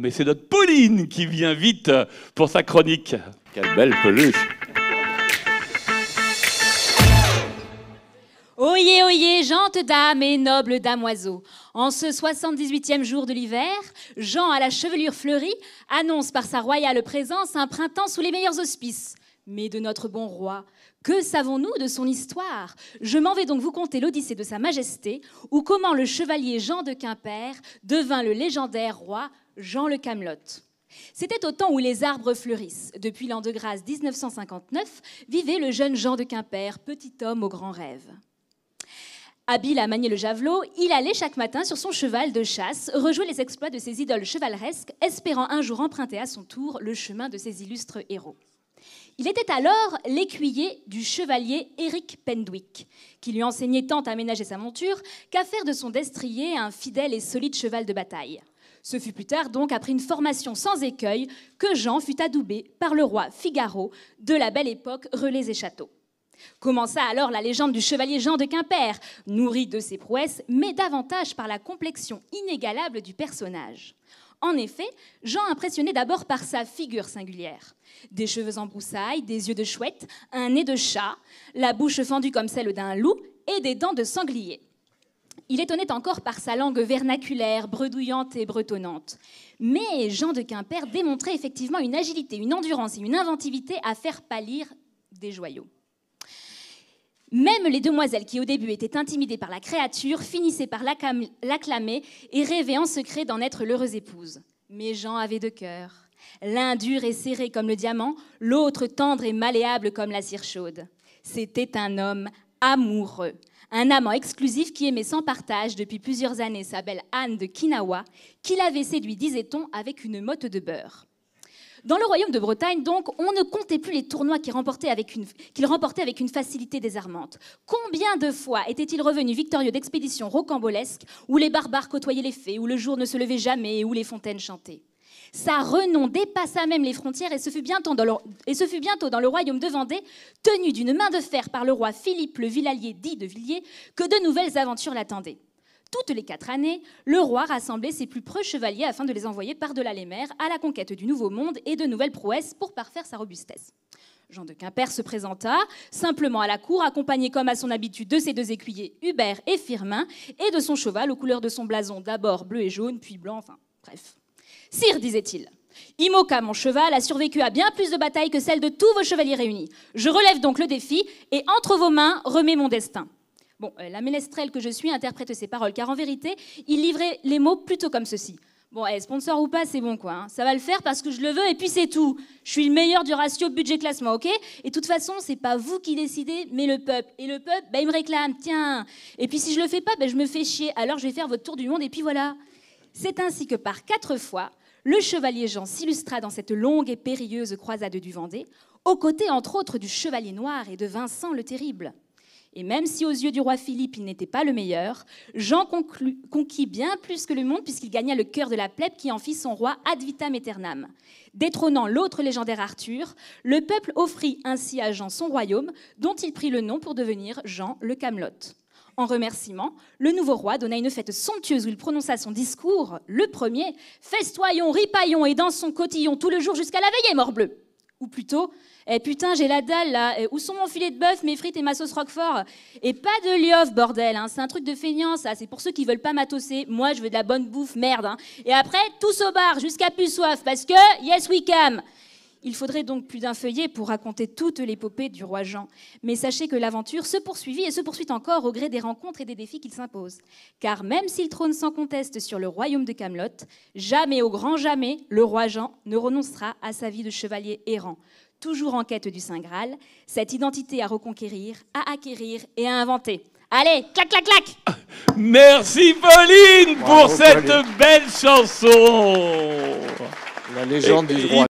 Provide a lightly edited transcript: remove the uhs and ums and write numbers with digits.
Mais c'est notre Pauline qui vient vite pour sa chronique. Quelle belle peluche! Oyez, oyez, gentes dames et nobles damoiseaux. En ce 78e jour de l'hiver, Jean à la chevelure fleurie annonce par sa royale présence un printemps sous les meilleurs auspices. Mais de notre bon roi, que savons-nous de son histoire? Je m'en vais donc vous conter l'Odyssée de sa majesté, ou comment le chevalier Jean de Quimper devint le légendaire roi Jean le Camelote. C'était au temps où les arbres fleurissent. Depuis l'an de grâce 1959, vivait le jeune Jean de Quimper, petit homme aux grands rêves. Habile à manier le javelot, il allait chaque matin sur son cheval de chasse rejouer les exploits de ses idoles chevaleresques, espérant un jour emprunter à son tour le chemin de ses illustres héros. Il était alors l'écuyer du chevalier Éric Pendwick, qui lui enseignait tant à ménager sa monture qu'à faire de son destrier un fidèle et solide cheval de bataille. Ce fut plus tard donc, après une formation sans écueil, que Jean fut adoubé par le roi Figaro de la belle époque relais et châteaux. Commença alors la légende du chevalier Jean de Quimper, nourri de ses prouesses, mais davantage par la complexion inégalable du personnage. En effet, Jean impressionnait d'abord par sa figure singulière. Des cheveux en broussailles, des yeux de chouette, un nez de chat, la bouche fendue comme celle d'un loup et des dents de sanglier. Il étonnait encore par sa langue vernaculaire, bredouillante et bretonnante. Mais Jean de Quimper démontrait effectivement une agilité, une endurance et une inventivité à faire pâlir des joyaux. Même les demoiselles qui au début étaient intimidées par la créature finissaient par l'acclamer et rêvaient en secret d'en être l'heureuse épouse. Mais Jean avait deux cœurs, l'un dur et serré comme le diamant, l'autre tendre et malléable comme la cire chaude. C'était un homme amoureux, un amant exclusif qui aimait sans partage depuis plusieurs années sa belle Anne de Kinawa, qu'il avait séduit, disait-on, avec une motte de beurre. Dans le royaume de Bretagne, donc, on ne comptait plus les tournois qu'il remportait avec une facilité désarmante. Combien de fois était-il revenu victorieux d'expéditions rocambolesques où les barbares côtoyaient les fées, où le jour ne se levait jamais et où les fontaines chantaient? Sa renom dépassa même les frontières et ce fut bientôt dans le royaume de Vendée, tenu d'une main de fer par le roi Philippe le Villalier dit de Villiers, que de nouvelles aventures l'attendaient. Toutes les 4 années, le roi rassemblait ses plus preux chevaliers afin de les envoyer par-delà les mers à la conquête du Nouveau Monde et de nouvelles prouesses pour parfaire sa robustesse. Jean de Quimper se présenta, simplement à la cour, accompagné comme à son habitude de ses deux écuyers, Hubert et Firmin, et de son cheval aux couleurs de son blason, d'abord bleu et jaune, puis blanc, enfin bref. « Sire, disait-il, Imoca, mon cheval, a survécu à bien plus de batailles que celles de tous vos chevaliers réunis. Je relève donc le défi et entre vos mains remets mon destin. » Bon, la ménestrelle que je suis interprète ces paroles, car en vérité, il livrait les mots plutôt comme ceci. Bon, sponsor ou pas, c'est bon quoi, hein. Ça va le faire parce que je le veux et puis c'est tout. Je suis le meilleur du ratio budget-classement, ok? Et de toute façon, c'est pas vous qui décidez, mais le peuple. Et le peuple, il me réclame, tiens. Et puis si je le fais pas, je me fais chier. Alors je vais faire votre tour du monde et puis voilà. C'est ainsi que par 4 fois, le chevalier Jean s'illustra dans cette longue et périlleuse croisade du Vendée, aux côtés entre autres du chevalier noir et de Vincent le Terrible. Et même si aux yeux du roi Philippe, il n'était pas le meilleur, Jean conquit bien plus que le monde puisqu'il gagna le cœur de la plèbe qui en fit son roi ad vitam aeternam. Détrônant l'autre légendaire Arthur, le peuple offrit ainsi à Jean son royaume dont il prit le nom pour devenir Jean le Camelote. En remerciement, le nouveau roi donna une fête somptueuse où il prononça son discours, le premier « Festoyons, ripaillons et dansons cotillons tout le jour jusqu'à la veillée, morbleu !» Ou plutôt « putain, j'ai la dalle, là. Où sont mon filet de bœuf, mes frites et ma sauce roquefort ?» Et pas de liof, bordel, hein. C'est un truc de feignant, ça. C'est pour ceux qui veulent pas matosser. Moi, je veux de la bonne bouffe, merde. Hein. Et après, tous au bar, jusqu'à plus soif, parce que yes, we can. Il faudrait donc plus d'un feuillet pour raconter toute l'épopée du roi Jean. Mais sachez que l'aventure se poursuivit et se poursuit encore au gré des rencontres et des défis qu'il s'impose. Car même s'il trône sans conteste sur le royaume de Camelote, jamais, au grand jamais, le roi Jean ne renoncera à sa vie de chevalier errant. Toujours en quête du Saint Graal, cette identité à reconquérir, à acquérir et à inventer. Allez, clac, clac, clac! Merci Pauline pour cette belle chanson. La légende du droit.